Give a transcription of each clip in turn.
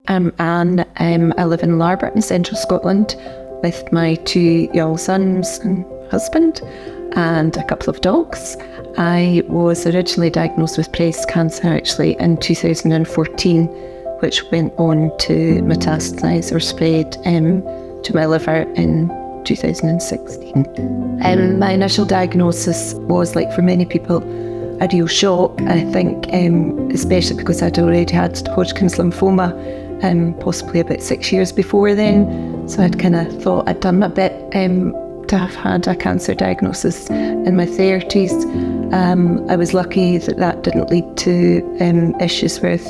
I'm Anne. I live in Larbert in central Scotland with my 2 young sons and husband and a couple of dogs. I was originally diagnosed with breast cancer actually in 2014, which went on to metastasise or spread to my liver in 2016. My initial diagnosis was, like for many people, a real shock, I think, especially because I'd already had Hodgkin's lymphoma possibly about 6 years before then. So I'd kind of thought I'd done a bit to have had a cancer diagnosis in my 30s. I was lucky that didn't lead to issues with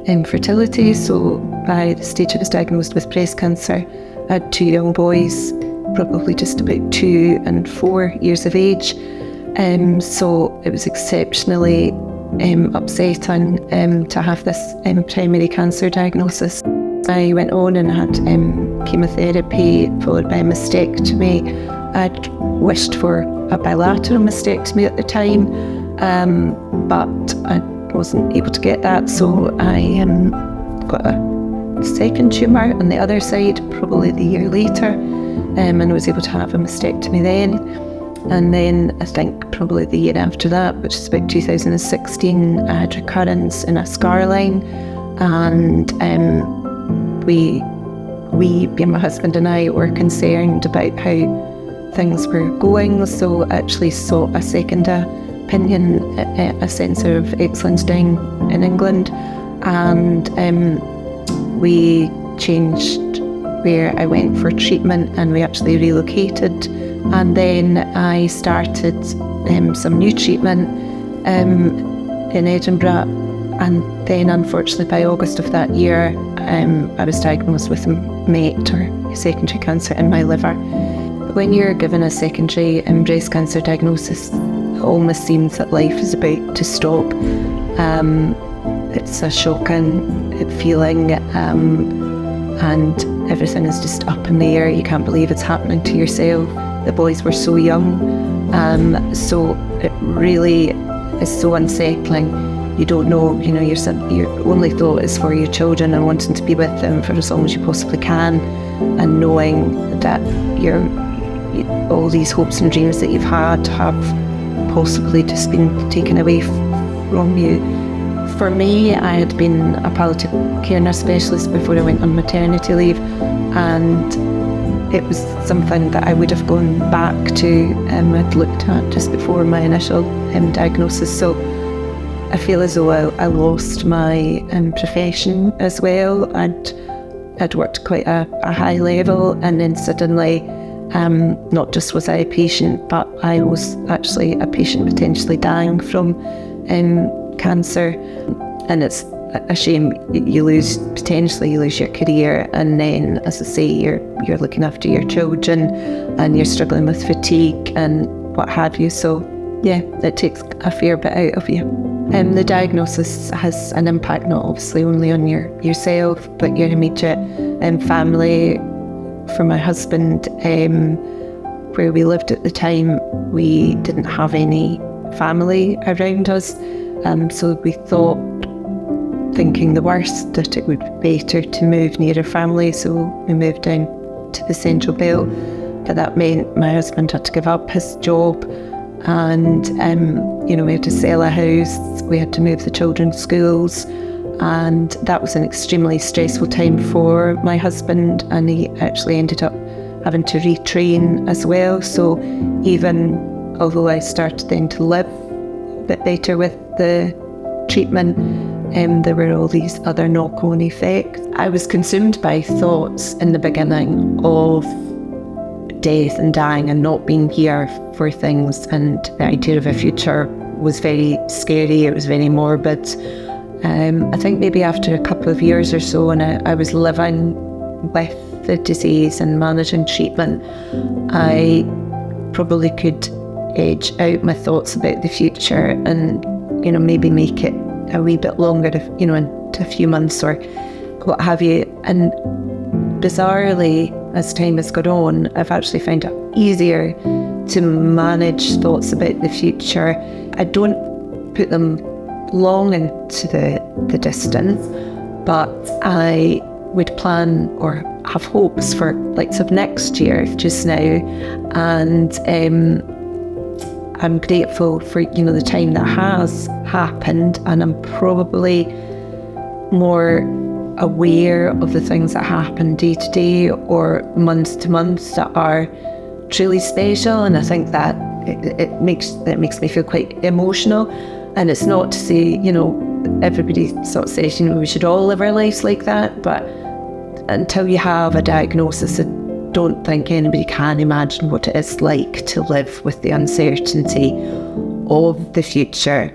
infertility. So by the stage I was diagnosed with breast cancer, I had 2 young boys, probably just about 2 and 4 years of age. So it was exceptionally upsetting to have this primary cancer diagnosis. I went on and had chemotherapy followed by a mastectomy. I'd wished for a bilateral mastectomy at the time, but I wasn't able to get that, so I got a second tumour on the other side probably the year later, and was able to have a mastectomy then. And then I think probably the year after that, which is about 2016, I had recurrence in a scar line, and we, being my husband and I, were concerned about how things were going, so I actually sought a second opinion, a centre of excellence down in England, and we changed where I went for treatment, and we actually relocated. And then I started some new treatment in Edinburgh, and then unfortunately by August of that year I was diagnosed with MET, or secondary cancer, in my liver. When you're given a secondary breast cancer diagnosis, it almost seems that life is about to stop. It's a shocking feeling, and everything is just up in the air. You can't believe it's happening to yourself. The boys were so young, so it really is so unsettling. You don't know, your only thought is for your children and wanting to be with them for as long as you possibly can, and knowing that all these hopes and dreams that you've had have possibly just been taken away from you. For me, I had been a palliative care nurse specialist before I went on maternity leave, and it was something that I would have gone back to, I'd looked at just before my initial diagnosis. So I feel as though I lost my profession as well. I'd worked quite a high level, and then suddenly, not just was I a patient, but I was actually a patient potentially dying from cancer. And it's a shame. You lose your career, and then, as I say, you're looking after your children, and you're struggling with fatigue and what have you. So yeah, it takes a fair bit out of you. The diagnosis has an impact not obviously only on yourself, but your immediate family. For my husband, where we lived at the time, we didn't have any family around us, so we thought, thinking the worst, that it would be better to move nearer family, so we moved down to the Central Belt. But that meant my husband had to give up his job, and we had to sell a house, we had to move the children's schools, and that was an extremely stressful time for my husband, and he actually ended up having to retrain as well. So even although I started then to live a bit better with the treatment, there were all these other knock-on effects. I was consumed by thoughts in the beginning of death and dying and not being here for things, and the idea of a future was very scary, it was very morbid. I think maybe after a couple of years or so, and I was living with the disease and managing treatment, I probably could edge out my thoughts about the future and maybe make it a wee bit longer, into a few months or what have you. And bizarrely, as time has gone on, I've actually found it easier to manage thoughts about the future. I don't put them long into the distance, but I would plan or have hopes for likes of next year just now, and I'm grateful for the time that has happened, and I'm probably more aware of the things that happen day to day or month to month that are truly special. And I think that it makes me feel quite emotional. And it's not to say everybody sort of says we should all live our lives like that, but until you have a diagnosis, I don't think anybody can imagine what it is like to live with the uncertainty of the future.